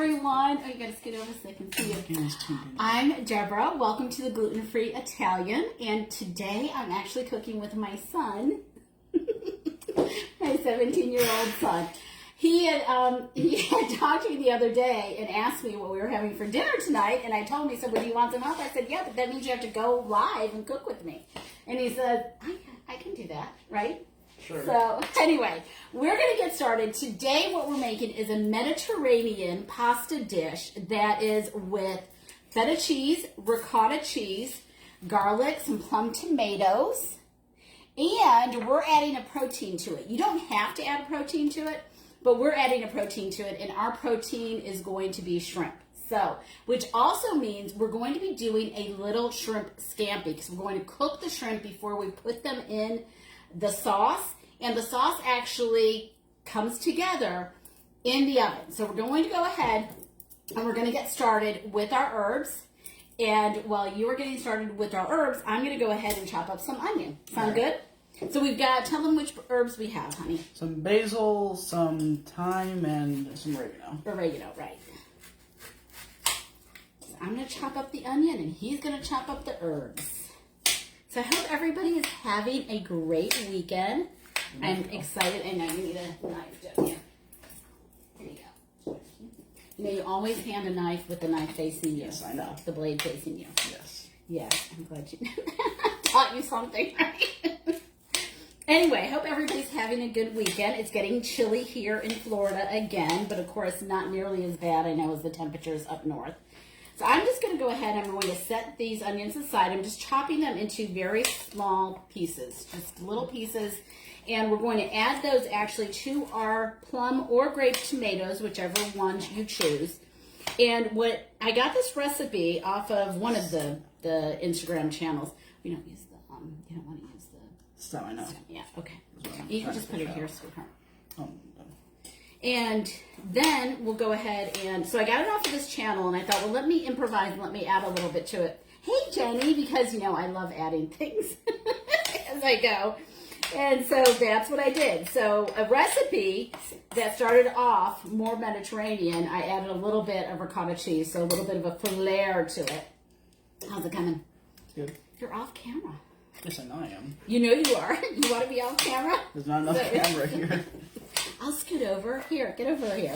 everyone. Oh, you gotta scoot over so they can see you. I'm Deborah. Welcome to the Gluten-Free Italian. And today I'm actually cooking with my son, my 17-year-old son. He had talked to me the other day and asked me what we were having for dinner tonight. And I told him, he said, well, do you want some help? I said, yeah, but that means you have to go live and cook with me. And he said, I can do that, right? Sure. So anyway, we're going to get started. Today what we're making is a Mediterranean pasta dish that is with feta cheese, ricotta cheese, garlic, some plum tomatoes, and we're adding a protein to it. You don't have to add a protein to it, but we're adding a protein to it, and our protein is going to be shrimp. So, which also means we're going to be doing a little shrimp scampi because we're going to cook the shrimp before we put them in the sauce, and the sauce actually comes together in the oven. So we're going to go ahead and we're going to get started with our herbs. And while you are getting started with our herbs, I'm going to go ahead and chop up some onion. Sound good? So we've got, tell them which herbs we have, honey. Some basil, some thyme, and some oregano. Oregano, right. So I'm going to chop up the onion and he's going to chop up the herbs. So I hope everybody is having a great weekend. I'm excited. I know you need a knife, don't you? Here you go. You know, you always hand a knife with the knife facing you. Yes, I know. The blade facing you. Yes. Yes, I'm glad you taught you something, right? Anyway, I hope everybody's having a good weekend. It's getting chilly here in Florida again, but of course not nearly as bad, I know, as the temperatures up north. So I'm just going to go ahead and I'm going to set these onions aside. I'm just chopping them into very small pieces, just little pieces. And we're going to add those actually to our plum or grape tomatoes, whichever ones you choose. And what I got this recipe off of one of the Instagram channels. We don't use the, you don't want to use the stem, I know. Yeah, okay. You can just put it here, sweetheart. Oh, and then we'll go ahead and, so I got it off of this channel and I thought, well, let me improvise and let me add a little bit to it. Hey, Jenny, because, you know, I love adding things as I go. And so that's what I did. So a recipe that started off more Mediterranean, I added a little bit of ricotta cheese, so a little bit of a flair to it. How's it coming? It's good. You're off camera. Yes, I know I am. You know you are. You want to be off camera? There's not enough camera here. I'll scoot over. Here, get over here.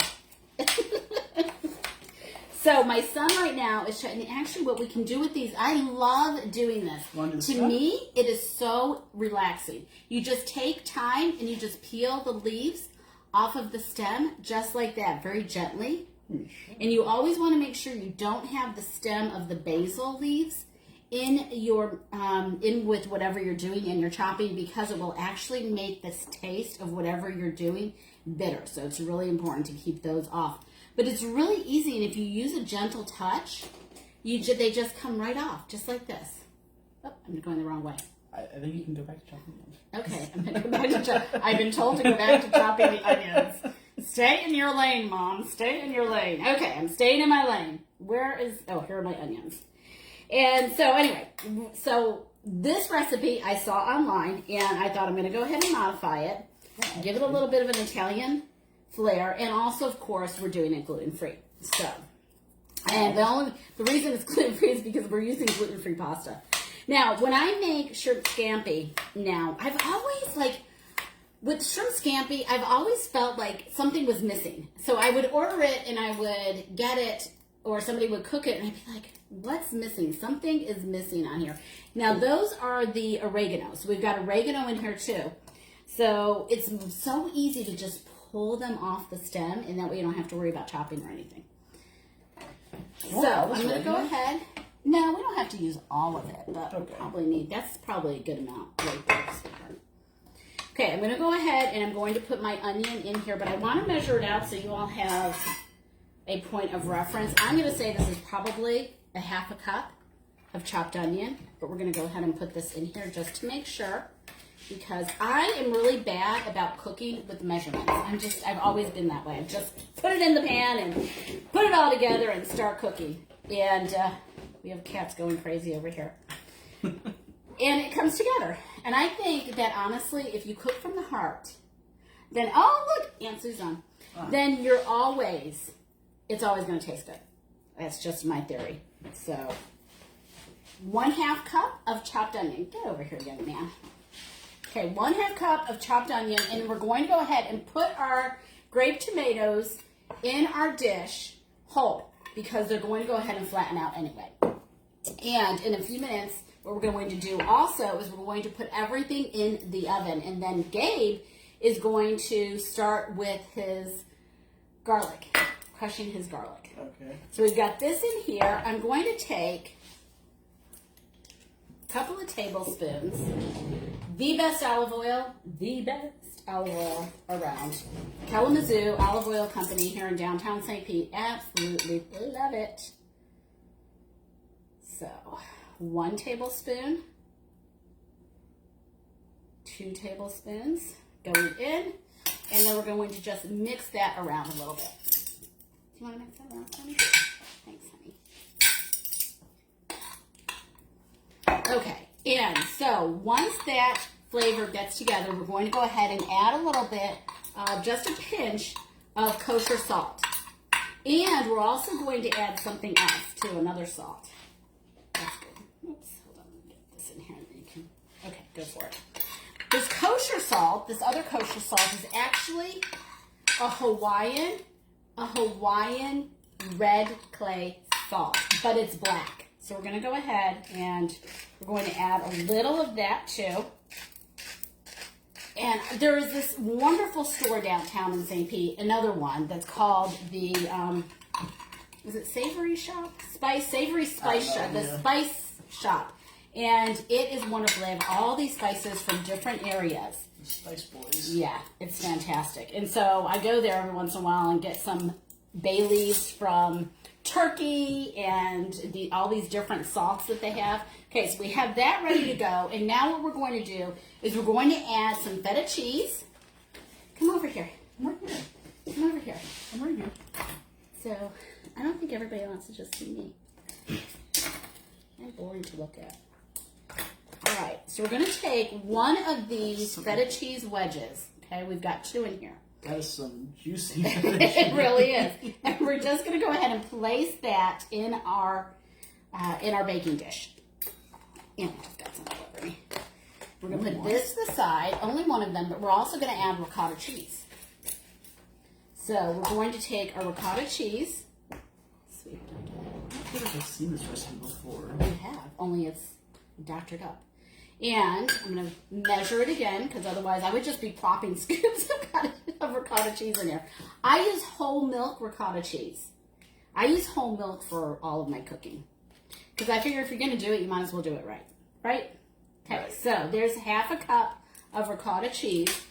So my son right now is trying, and actually what we can do with these, I love doing this. To me, it is so relaxing. You just take time and you just peel the leaves off of the stem just like that, very gently. And you always want to make sure you don't have the stem of the basil leaves in your in with whatever you're doing and you're chopping, because it will actually make this taste of whatever you're doing bitter. So it's really important to keep those off. But it's really easy, and if you use a gentle touch, they just come right off, just like this. Oh, I'm going the wrong way. I think you can go back to chopping them. Okay, I'm going to go back to chopping. I've been told to go back to chopping the onions. Stay in your lane, Mom. Stay in your lane. Okay, I'm staying in my lane. Where is, oh, here are my onions. And so anyway, so this recipe I saw online, and I thought I'm going to go ahead and modify it, give it a little bit of an Italian flair, and also, of course, we're doing it gluten-free. So, and the reason it's gluten-free is because we're using gluten-free pasta. Now, when I make shrimp scampi, now, I've always, like, with shrimp scampi, I've always felt like something was missing. So I would order it, and I would get it, or somebody would cook it, and I'd be like, what's missing? Something is missing on here. Now, those are the oregano. So we've got oregano in here, too. So it's so easy to just pull them off the stem, and that way you don't have to worry about chopping or anything. So I'm going to go ahead. No, we don't have to use all of it, but we'll probably need, that's probably a good amount right there. Okay, I'm going to go ahead and I'm going to put my onion in here, but I want to measure it out so you all have a point of reference. I'm going to say this is probably a half a cup of chopped onion, but we're going to go ahead and put this in here just to make sure, because I am really bad about cooking with measurements. I've always been that way. I just put it in the pan and put it all together and start cooking. And we have cats going crazy over here. And it comes together. And I think that honestly, if you cook from the heart, then, oh, look, Aunt Susan, then you're always it's always going to taste good. That's just my theory. So 1/2 cup of chopped onion. Get over here, young man. Okay, 1/2 cup of chopped onion, and we're going to go ahead and put our grape tomatoes in our dish whole because they're going to go ahead and flatten out anyway. And in a few minutes, what we're going to do also is we're going to put everything in the oven, and then Gabe is going to start with his garlic, crushing his garlic. Okay. So we've got this in here. I'm going to take a couple of tablespoons, the best olive oil around. Kalamazoo Olive Oil Company here in downtown St. Pete. Absolutely love it. So 1 tablespoon, 2 tablespoons going in, and then we're going to just mix that around a little bit. Do you want to mix that around for me? Thanks, honey. Okay, and so once that flavor gets together, we're going to go ahead and add a little bit, just a pinch of kosher salt. And we're also going to add something else too, another salt. That's good. Oops, hold on, let me get this in here and then you can, okay, go for it. This kosher salt, this other kosher salt is actually a Hawaiian red clay salt, but it's black. So we're going to go ahead and we're going to add a little of that too. And there is this wonderful store downtown in St. Pete, another one that's called the, is it Savory Shop? Savory Spice Shop, the Spice Shop. And it is wonderful. They have all these spices from different areas. The Spice Boys. Yeah, it's fantastic. And so I go there every once in a while and get some bay leaves from Turkey and all these different salts that they have. Okay, so we have that ready to go. And now what we're going to do is we're going to add some feta cheese. Come over here. I'm right here. Come over here. I'm right here. So I don't think everybody wants to just see me. I'm boring to look at. All right, so we're going to take one of these feta cheese wedges. Okay, we've got 2 in here. That is some juicy feta cheese. It really is. And we're just going to go ahead and place that in our baking dish. And I've got some all over me. We're going to put this to the side, only one of them, but we're also going to add ricotta cheese. So we're going to take our ricotta cheese. Sweet. I feel like I've seen this recipe before. We have, only it's doctored up. And I'm going to measure it again, because otherwise I would just be plopping scoops of ricotta cheese in here. I use whole milk ricotta cheese. I use whole milk for all of my cooking. Because I figure if you're going to do it, you might as well do it right. Right? Okay, so there's 1/2 cup of ricotta cheese.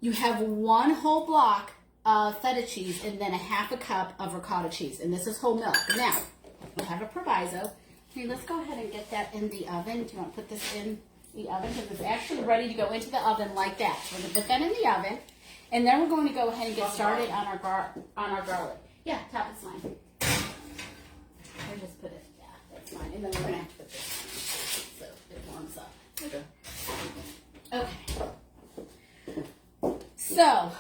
You have 1 whole block of feta cheese and then 1/2 cup of ricotta cheese. And this is whole milk. Now, we have a proviso. Okay, let's go ahead and get that in the oven. Do you want to put this in the oven? Because it's actually ready to go into the oven like that. So we're going to put that in the oven. And then we're going to go ahead and get started on our garlic. Yeah, top is fine. I just put it, yeah, that's fine. And then we're going to have to put this in so it warms up. Okay. Okay. So,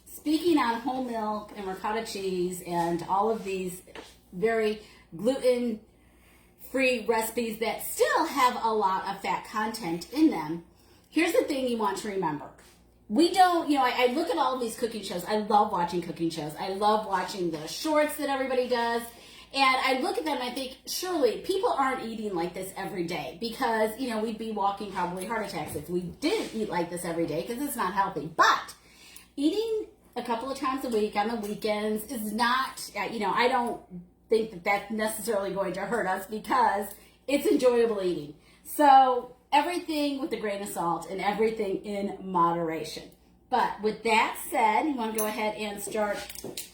speaking on whole milk and ricotta cheese and all of these very gluten-free recipes that still have a lot of fat content in them, here's the thing you want to remember. We don't, I look at all of these cooking shows. I love watching cooking shows. I love watching the shorts that everybody does. And I look at them and I think, surely people aren't eating like this every day because, we'd be walking probably heart attacks if we didn't eat like this every day because it's not healthy. But eating a couple of times a week on the weekends is not, I don't think that that's necessarily going to hurt us because it's enjoyable eating. So everything with a grain of salt and everything in moderation. But with that said, you want to go ahead and start.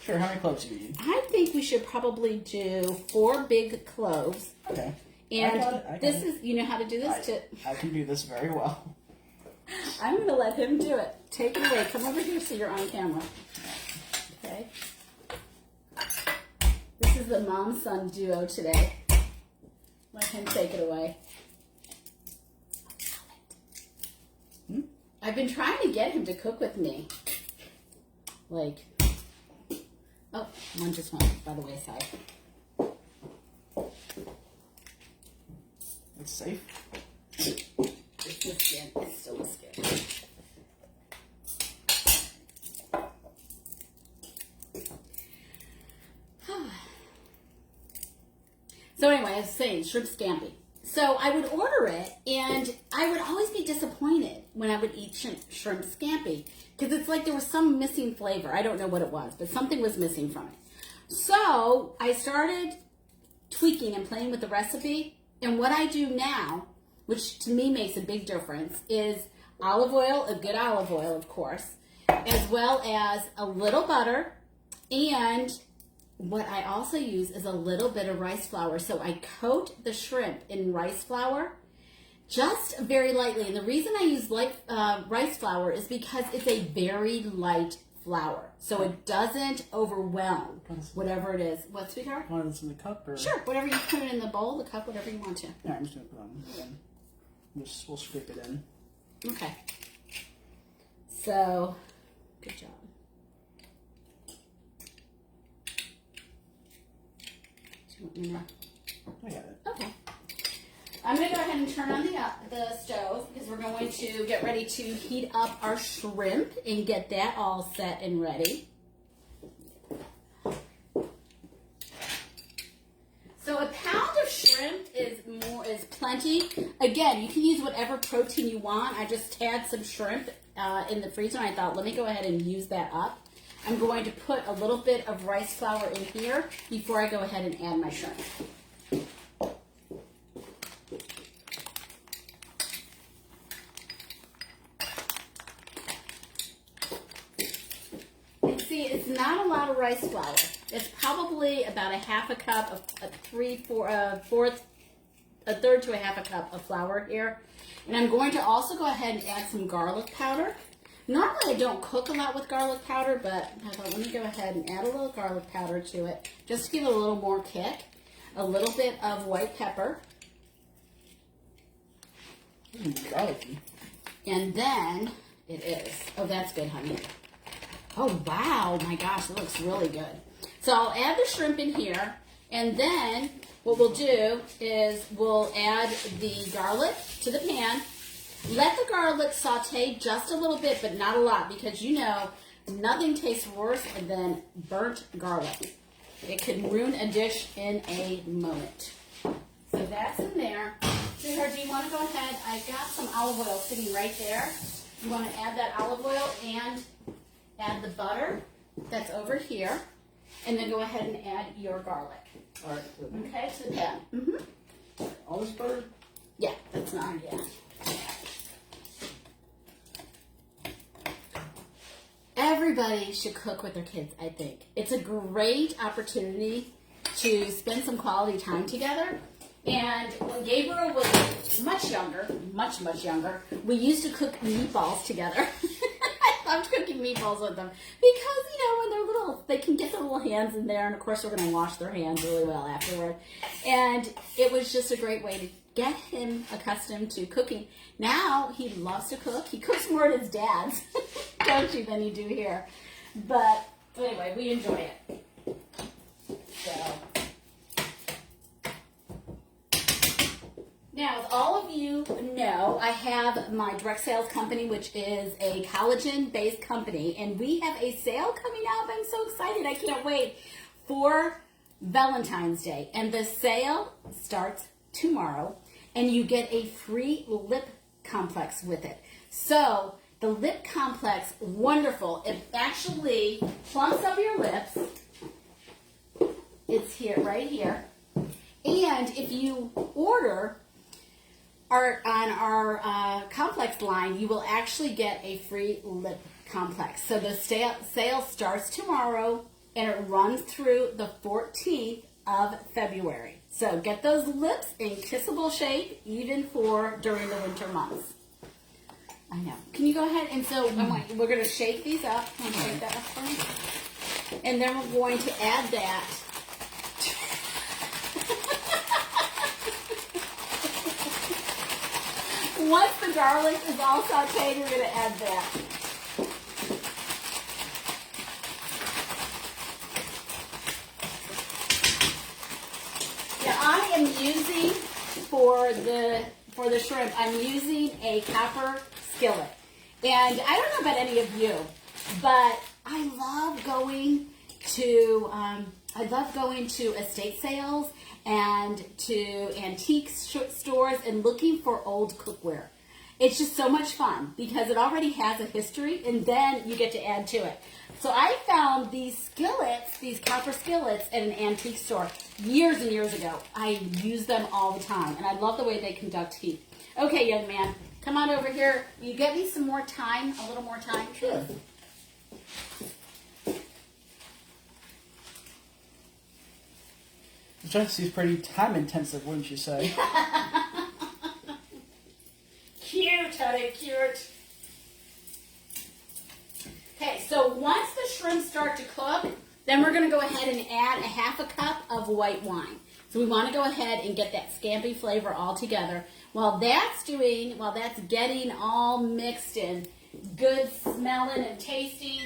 Sure, how many cloves do you need? I think we should probably do 4 big cloves. Okay. And I got this it. is, you know how to do this? I can do this very well. I'm going to let him do it. Take it away. Come over here so you're on camera. Okay. This is the mom-son duo today. Let him take it away. I've been trying to get him to cook with me. Oh, One just went by the wayside. It's safe. It's the skin. It's still the skin. So anyway, I was saying shrimp scampi. So I would order it, and I would always be disappointed when I would eat shrimp scampi because it's like there was some missing flavor. I don't know what it was, but something was missing from it. So I started tweaking and playing with the recipe, and what I do now, which to me makes a big difference, is olive oil, a good olive oil, of course, as well as a little butter, and what I also use is a little bit of rice flour. So I coat the shrimp in rice flour just very lightly. And the reason I use rice flour is because it's a very light flour. So it doesn't overwhelm whatever it is. What, sweetheart? Want this in the cup? Or? Sure, whatever you put it in the bowl, the cup, whatever you want to. Yeah, I'm just going to put it on. We'll scrape it in. Okay. So, good job. I got it. Okay. I'm going to go ahead and turn on the stove because we're going to get ready to heat up our shrimp and get that all set and ready. So a pound of shrimp is plenty. Again, you can use whatever protein you want. I just had some shrimp in the freezer and I thought, let me go ahead and use that up. I'm going to put a little bit of rice flour in here before I go ahead and add my shrimp. And see, it's not a lot of rice flour. It's probably about a half a cup of a third to a half a cup of flour here. And I'm going to also go ahead and add some garlic powder. Normally I don't cook a lot with garlic powder, but I thought let me go ahead and add a little garlic powder to it just to give it a little more kick. A little bit of white pepper. Garlicky. And then it is. Oh, that's good, honey. Oh, wow. My gosh, it looks really good. So I'll add the shrimp in here, and then what we'll do is we'll add the garlic to the pan. Let the garlic saute just a little bit, but not a lot, because you know nothing tastes worse than burnt garlic. It can ruin a dish in a moment. So that's in there. Sweetheart, do you want to go ahead? I've got some olive oil sitting right there. You want to add that olive oil and add the butter that's over here. And then go ahead and add your garlic. All right. Okay, to the pan. Mm-hmm. All this butter? Yeah, that's not, yeah. Everybody should cook with their kids, I think. It's a great opportunity to spend some quality time together. And when Gabriel was much younger, much younger, we used to cook meatballs together. I loved cooking meatballs with them because, you know, when they're little, they can get their little hands in there. And, of course, we're going to wash their hands really well afterward. And it was just a great way to get him accustomed to cooking. Now he loves to cook. He cooks more at his dad's, don't you, than you do here. But anyway, we enjoy it. So now, as all of you know, I have my direct sales company, which is a collagen-based company, and we have a sale coming up. I'm so excited. I can't wait for Valentine's Day. And the sale starts tomorrow, and you get a free lip complex with it. So the lip complex, wonderful. It actually plumps up your lips. It's here, right here. And if you order on our complex line, you will actually get a free lip complex. So the sale starts tomorrow, and it runs through the 14th of February. So get those lips in kissable shape, even for during the winter months. I know. Can you go ahead? And so we're going to shake these up. I'm going to shake that up for me. And then we're going to add that. Once the garlic is all sauteed, we're going to add that. am using for the shrimp, I'm using a copper skillet. And I don't know about any of you, but I love going to estate sales and to antique stores and looking for old cookware. It's just so much fun because it already has a history, and then you get to add to it. So I found these skillets, these copper skillets, at an antique store years and years ago. I use them all the time, and I love the way they conduct heat. Okay, young man, come on over here. Will you get me some more time, a little more time? Sure. The dress is pretty time intensive, wouldn't you say? Cute, honey, cute. Okay, so once the shrimp start to cook, then we're going to go ahead and add a half a cup of white wine. So we want to go ahead and get that scampi flavor all together. While that's getting all mixed and good smelling and tasting,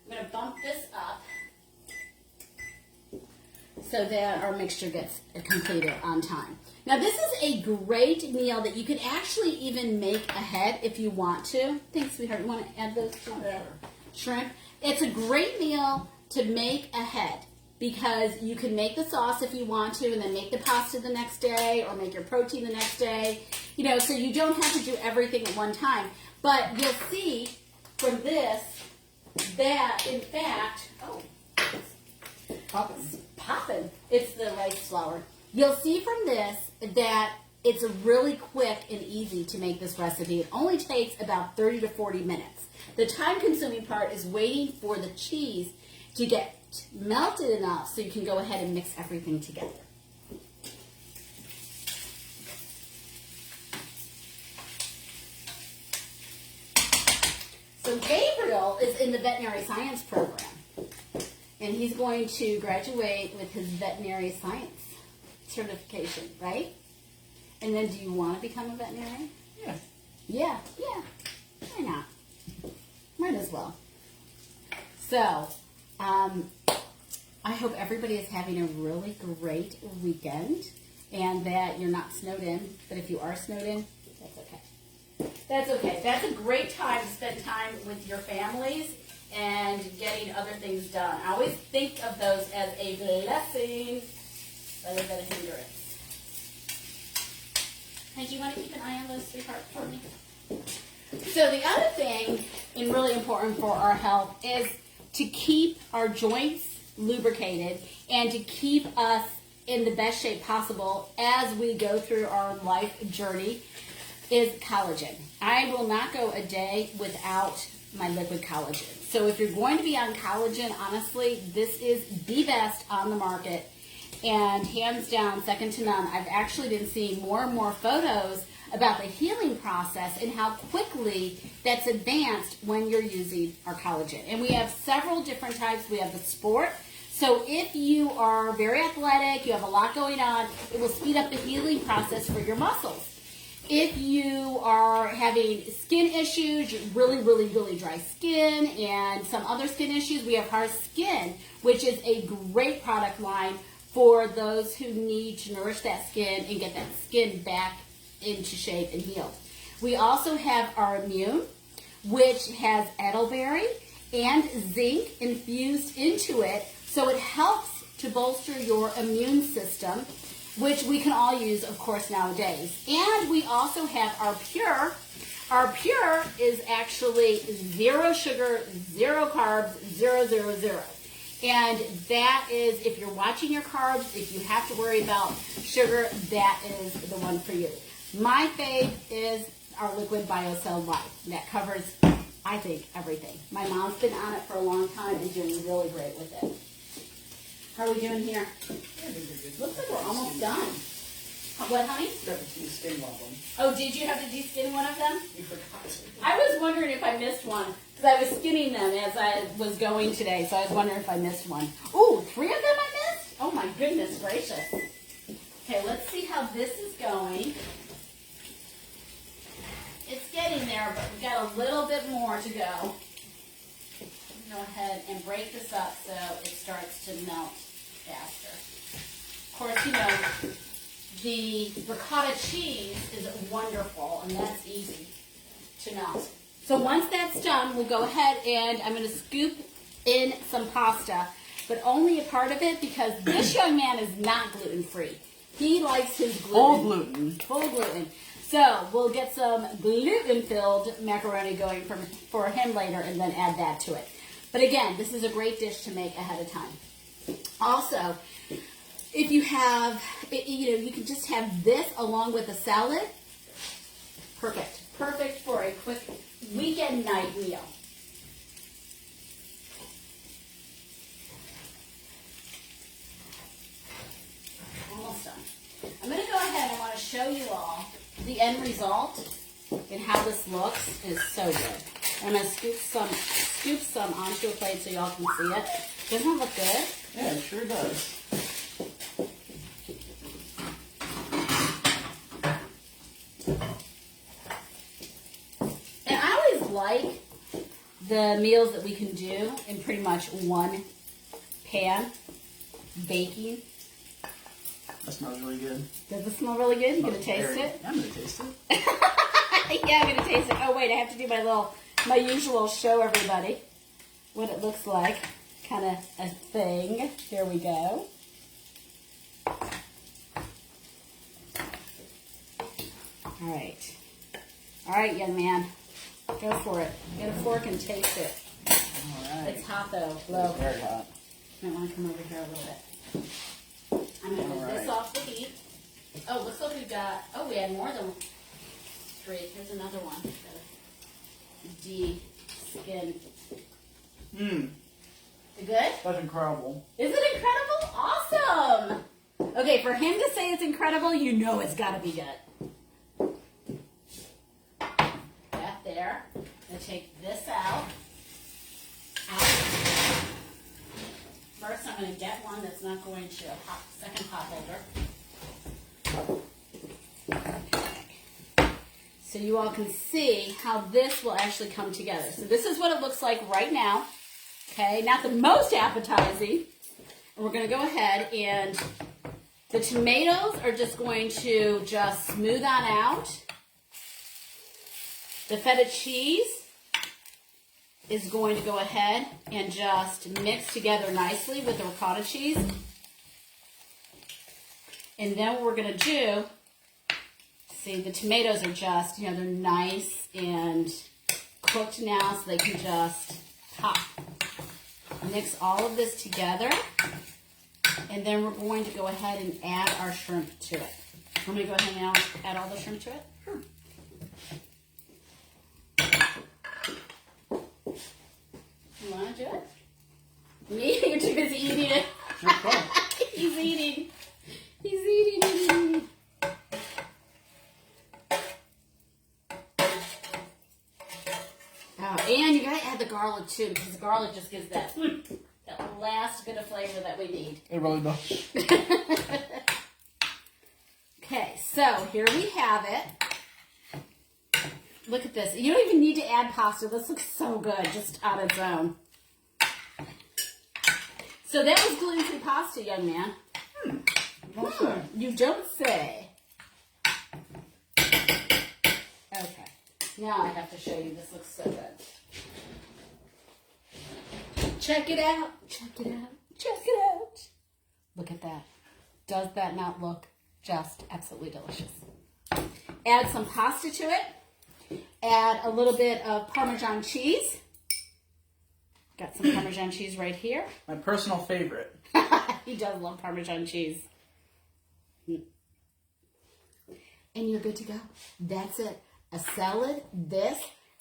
I'm going to bump this up so that our mixture gets completed on time. Now this is a great meal that you could actually even make ahead if you want to. Thanks, sweetheart. You want to add those to the shrimp? It's a great meal to make ahead because you can make the sauce if you want to and then make the pasta the next day or make your protein the next day. You know, so you don't have to do everything at one time. But you'll see from this that, in fact, popping. It's the rice flour. You'll see from this that it's really quick and easy to make this recipe. It only takes about 30 to 40 minutes. The time-consuming part is waiting for the cheese to get melted enough so you can go ahead and mix everything together. So Gabriel is in the veterinary science program, and he's going to graduate with his veterinary science certification, right? And then do you want to become a veterinarian? Yeah. Yeah. Why not? Might as well. So, I hope everybody is having a really great weekend and that you're not snowed in. But if you are snowed in, that's okay. That's okay. That's a great time to spend time with your families and getting other things done. I always think of those as a blessing rather than a hindrance. Hey, do you want to keep an eye on those, sweetheart, for me? So the other thing, and really important for our health, is to keep our joints lubricated and to keep us in the best shape possible as we go through our life journey is collagen. I will not go a day without my liquid collagen. So if you're going to be on collagen, honestly, this is the best on the market. And hands down, second to none. I've actually been seeing more and more photos about the healing process and how quickly that's advanced when you're using our collagen. And we have several different types. We have the sport. So if you are very athletic, you have a lot going on, it will speed up the healing process for your muscles. If you are having skin issues, really dry skin, and some other skin issues, we have Hard Skin, which is a great product line for those who need to nourish that skin and get that skin back into shape and healed. We also have our Immune, which has elderberry and zinc infused into it, so it helps to bolster your immune system, which we can all use, of course, nowadays. And we also have our Pure. Our Pure is actually 0 sugar, 0 carbs, 0. And that is, if you're watching your carbs, if you have to worry about sugar, that is the one for you. My fave is our Liquid BioCell Life. That covers, I think, everything. My mom's been on it for a long time and doing really great with it. How are we doing here? Looks like we're almost done. What, honey? You have to de-skin one of them. Oh, did you have to de-skin one of them? You forgot. I was wondering if I missed one, because I was skinning them as I was going today, so I was wondering if I missed one. Ooh, 3 of them I missed? Oh my goodness gracious. Okay, let's see how this is going. It's getting there, but we've got a little bit more to go. Go ahead and break this up so it starts to melt faster. Of course, you know, the ricotta cheese is wonderful, and that's easy to melt. So once that's done, we'll go ahead and I'm going to scoop in some pasta, but only a part of it because this young man is not gluten-free. He likes his gluten. Full gluten. Full gluten. So we'll get some gluten-filled macaroni going for him later and then add that to it. But again, this is a great dish to make ahead of time. Also, if you have, you can just have this along with a salad. Perfect. Perfect for a quick weekend night meal. Almost done. I'm going to go ahead and I want to show you all the end result and how this looks. Is so good. I'm going to scoop some onto a plate so y'all can see it. Doesn't it look good? Yeah, it sure does. And I always like the meals that we can do in pretty much one pan, baking. That smells really good. Does it smell really good? You gonna taste it? I'm gonna taste it. Yeah, I'm gonna taste it. Oh wait, I have to do my usual show everybody what it looks like, kind of a thing. Here we go. All right, young man, go for it. Get a fork and taste it. All right. It's hot though. Low. It's very hot. Might want to come over here a little bit. I'm gonna move this off the heat. Oh, looks like we've got. Oh, we had more than 3. Here's another one. De-skin. Mmm. Good? That's incredible. Is it incredible? Awesome! Okay, for him to say it's incredible, you know it's gotta be good. That there. I'm gonna take this out. First, I'm gonna get one that's not going to second pot holder. So you all can see how this will actually come together. So this is what it looks like right now. Okay, not the most appetizing. And we're going to go ahead and the tomatoes are just going to just smooth on out. The feta cheese is going to go ahead and just mix together nicely with the ricotta cheese. And then what we're going to do, see, the tomatoes are just, they're nice and cooked now, so they can just pop. Mix all of this together, and then we're going to go ahead and add our shrimp to it. I'm going to go ahead and add all the shrimp to it. Sure. You want to do it? Me? You're too busy eating it. Sure, cool. He's eating. He's eating. Oh, and you gotta add the garlic too, because the garlic just gives that last bit of flavor that we need. It really does. Okay, so here we have it. Look at this. You don't even need to add pasta. This looks so good just on its own. So that was gluten-free pasta, young man. You don't say. Okay. Now I have to show you. This looks so good. Check it out. Check it out. Check it out. Look at that. Does that not look just absolutely delicious? Add some pasta to it. Add a little bit of Parmesan cheese. Got some Parmesan cheese right here. My personal favorite. He does love Parmesan cheese. And you're good to go. That's it. A salad, this,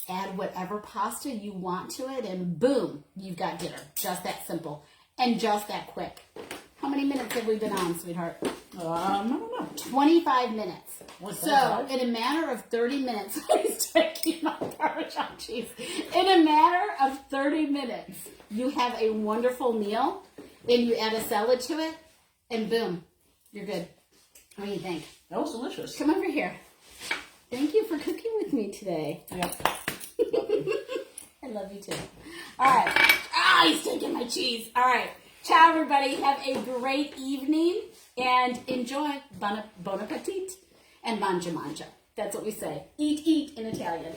add whatever pasta you want to it, and boom, you've got dinner. Just that simple. And just that quick. How many minutes have we been on, sweetheart? I don't know. 25 minutes. What, so, in a matter of 30 minutes, he's taking my Parmesan cheese. In a matter of 30 minutes, you have a wonderful meal, and you add a salad to it, and boom, you're good. What do you think? That was delicious. Come over here. Thank you for cooking with me today. Yep. I love you too. All right. Ah, he's taking my cheese. All right. Ciao, everybody. Have a great evening and enjoy. Bon appetit and mangia mangia. That's what we say. Eat, eat in Italian.